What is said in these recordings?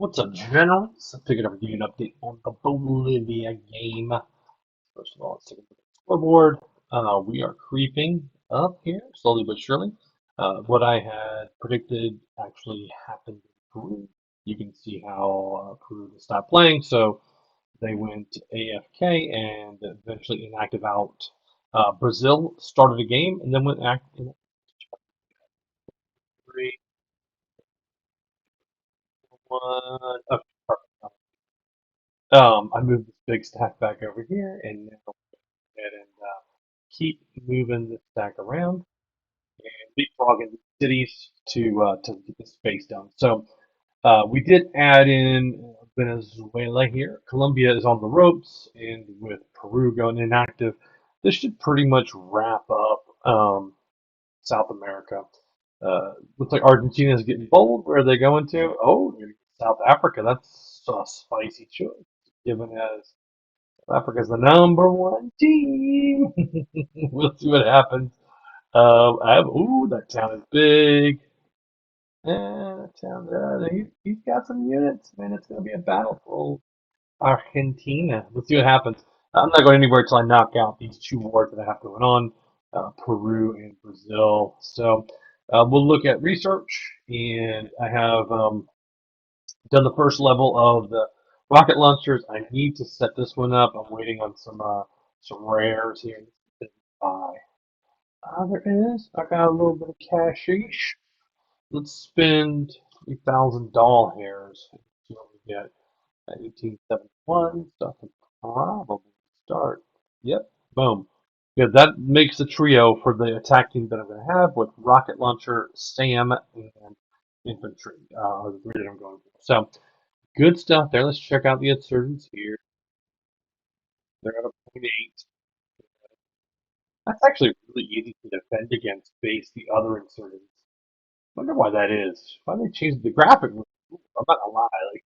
What's up, General? So I figured I would give you an update on the Bolivia game. First of all, let's take a look at the scoreboard. We are creeping up here, slowly but surely. What I had predicted actually happened in Peru. You can see how Peru just stopped playing, so they went AFK and eventually inactive out. Brazil started a game and then went active. Three, one. Okay, perfect. I moved this big stack back over here, and now ahead and keep moving the stack around and leapfrogging cities to get the space done. So we did add in Venezuela here. Colombia is on the ropes, and with Peru going inactive, this should pretty much wrap up South America. Looks like Argentina is getting bold. Where are they going to? Oh, South Africa. That's a spicy choice, given as Africa's the number one team. We'll see what happens. Ooh, that town is big. That town, he's got some units. Man, it's going to be a battle for Argentina. Let's see what happens. I'm not going anywhere until I knock out these two wars that I have going on, Peru and Brazil. So we'll look at research, and I have done the first level of the rocket launchers. I need to set this one up. I'm waiting on some rares here to buy. There is. I got a little bit of cashish. Let's spend 3,000 doll hairs. See what we get at 1871. So I can probably start. Yep. Boom. Yeah, that makes the trio for the attack team that I'm going to have with rocket launcher, Sam, and infantry. Are the three that I'm going for. So good stuff there. Let's check out the insurgents here. They're at a point 0.8. That's actually really easy to defend against base the other insurgents. Wonder why that is. Why they changed the graphic? I'm not gonna lie, like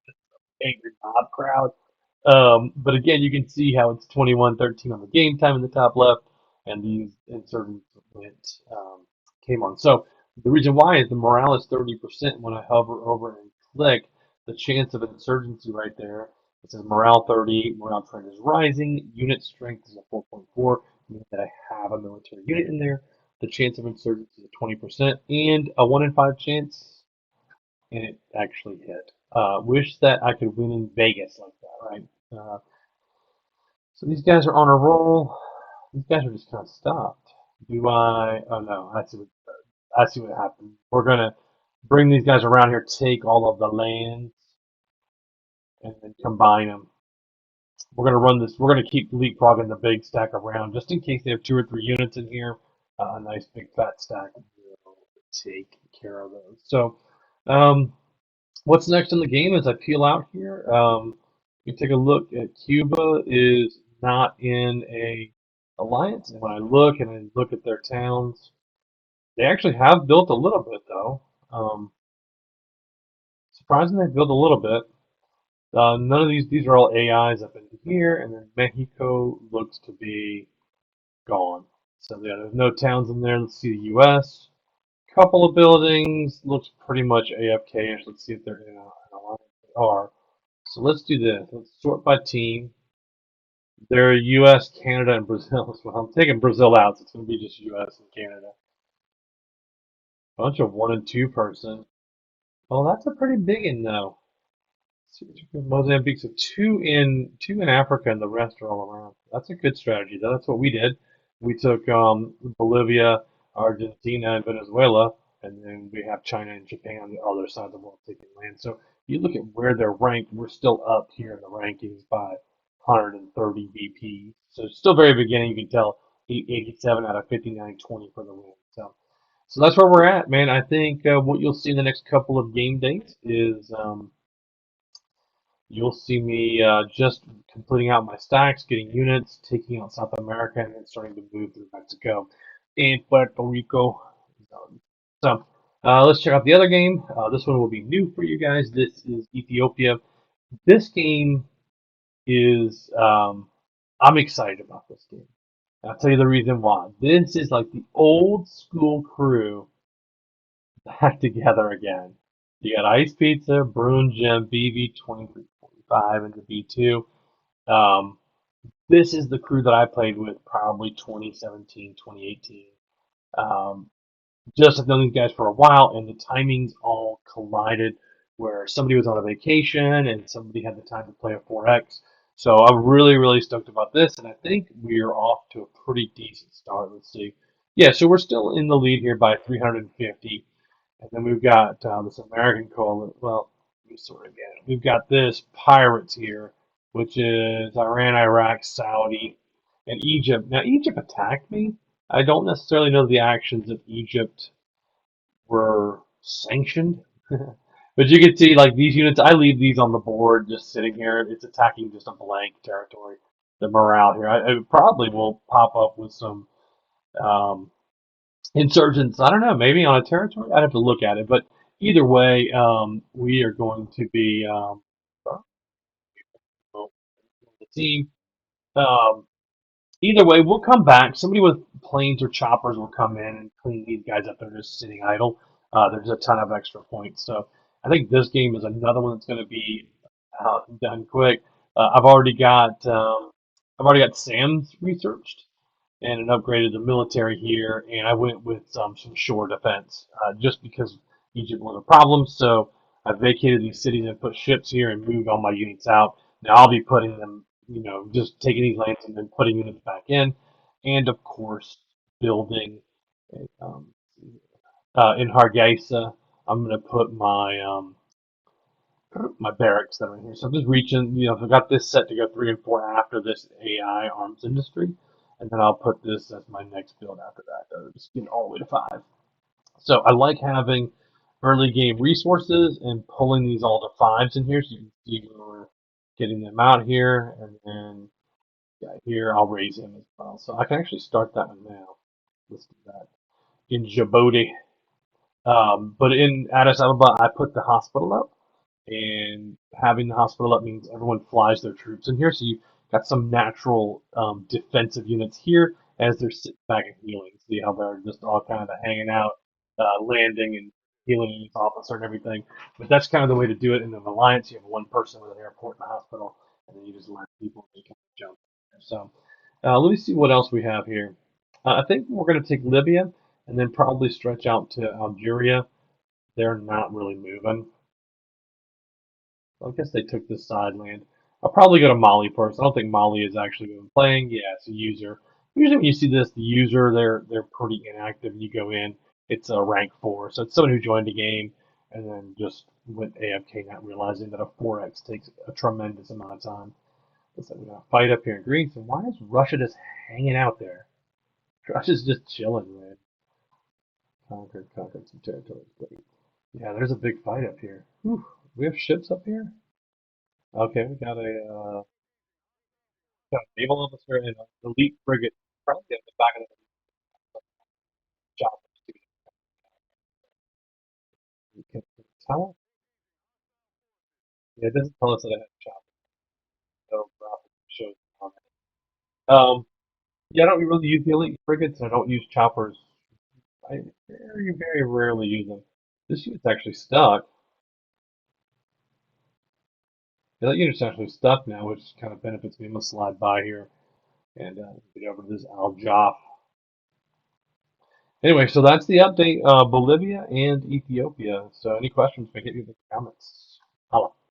angry mob crowd. But again, you can see how it's 21-13 on the game time in the top left, and these insurgents came on. So the reason why is the morale is 30% when I hover over and click the chance of insurgency right there. It says morale 30, morale trend is rising, unit strength is a 4.4, meaning that I have a military unit in there. The chance of insurgency is 20%, and a 1 in 5 chance, and it actually hit. Wish that I could win in Vegas like that, right? So these guys are on a roll. These guys are just kind of stopped. Do I? Oh no, I see what happened. We're gonna bring these guys around here, take all of the lands, and then combine them. We're gonna run this. We're gonna keep leapfrogging the big stack around just in case they have 2 or 3 units in here. A nice big fat stack will take care of those. So, um, what's next in the game as I peel out here? You take a look at Cuba is not in a alliance, and when I look and I look at their towns, they actually have built a little bit though. Surprisingly, they built a little bit. None of these are all AIs up in here, and then Mexico looks to be gone. So yeah, there's no towns in there. Let's see the U.S. Couple of buildings looks pretty much AFK-ish. Let's see if they're in an alliance. They are. So let's do this. Let's sort by team. They're U.S., Canada, and Brazil as well. I'm taking Brazil out, so it's going to be just U.S. and Canada. Bunch of 1 and 2 person. Oh, that's a pretty big one though. Mozambique, so two in Africa, and the rest are all around. That's a good strategy. That's what we did. We took Bolivia, Argentina, and Venezuela, and then we have China and Japan on the other side of the world taking land. So you look at where they're ranked, we're still up here in the rankings by 130 BP. So it's still very beginning. You can tell 87 out of 59, 20 for the win. So that's where we're at, man. I think what you'll see in the next couple of game days is you'll see me just completing out my stacks, getting units, taking out South America, and then starting to move through Mexico and Puerto Rico. So let's check out the other game. This one will be new for you guys. This is Ethiopia. This game is, I'm excited about this game. I'll tell you the reason why. This is like the old school crew back together again. You got Ice Pizza, Bruin Gem, BV 2345, and the B2. Um, this is the crew that I played with probably 2017, 2018. Um, just have known these guys for a while, and the timings all collided where somebody was on a vacation and somebody had the time to play a 4X. So I'm really, really stoked about this, and I think we're off to a pretty decent start. Let's see. Yeah, so we're still in the lead here by 350. And then we've got this American coalition. Well, let me sort of get it. We've got this pirates here, which is Iran, Iraq, Saudi, and Egypt. Now, Egypt attacked me. I don't necessarily know the actions of Egypt were sanctioned. But you can see, like, these units, I leave these on the board just sitting here. It's attacking just a blank territory. The morale here. I probably will pop up with some um, insurgents. I don't know, maybe on a territory. I'd have to look at it. But either way, we are going to be the team. Um, Either way, we'll come back. Somebody with planes or choppers will come in and clean these guys up. They're just sitting idle. There's a ton of extra points. So I think this game is another one that's going to be done quick. I've already got Sam's researched and upgraded the military here, and I went with some shore defense just because Egypt was a problem. So I vacated these cities and put ships here and moved all my units out. Now I'll be putting them, just taking these lands and then putting units back in, and of course building um, in Hargeisa. I'm going to put my barracks that are in here. So I'm just reaching, I've got this set to go 3 and 4 after this AI arms industry, and then I'll put this as my next build after that. Just get all the way to 5. So I like having early game resources and pulling these all to 5s in here, so you can see where we're getting them out here, and then yeah, here I'll raise him as well. So I can actually start that one now. Let's do that in Djibouti. But in Addis Ababa, I put the hospital up, and having the hospital up means everyone flies their troops in here. So you got some natural defensive units here as they're sitting back and healing. See how they're just all kind of hanging out, landing and healing each officer and everything. But that's kind of the way to do it in an alliance. You have one person with an airport and a hospital, and then you just let people they can jump. So let me see what else we have here. I think we're going to take Libya and then probably stretch out to Algeria. They're not really moving. I guess they took this side land. I'll probably go to Mali first. I don't think Mali is actually been playing. Yeah, it's a user. Usually when you see this, the user they're pretty inactive. You go in, it's a rank 4, so it's someone who joined the game and then just went AFK, not realizing that a 4X takes a tremendous amount of time. Listen, we got a fight up here in Greece, and why is Russia just hanging out there? Russia's just chilling, man. Conquered some territories. Great. Yeah, there's a big fight up here. Whew. We have ships up here. Okay, we got a naval officer and an elite frigate, probably at the back of the chopper. Can it tell us? Yeah, it doesn't tell us that it has choppers. No graphic shows on it. Yeah, I don't really use the elite frigates, and I don't use choppers. I very, very rarely use them. This unit's actually stuck. Yeah, that unit's actually stuck now, which kind of benefits me. I'm gonna slide by here and get over to this Al Jaff. Anyway, so that's the update. Bolivia and Ethiopia. So any questions, make it in the comments. Holla.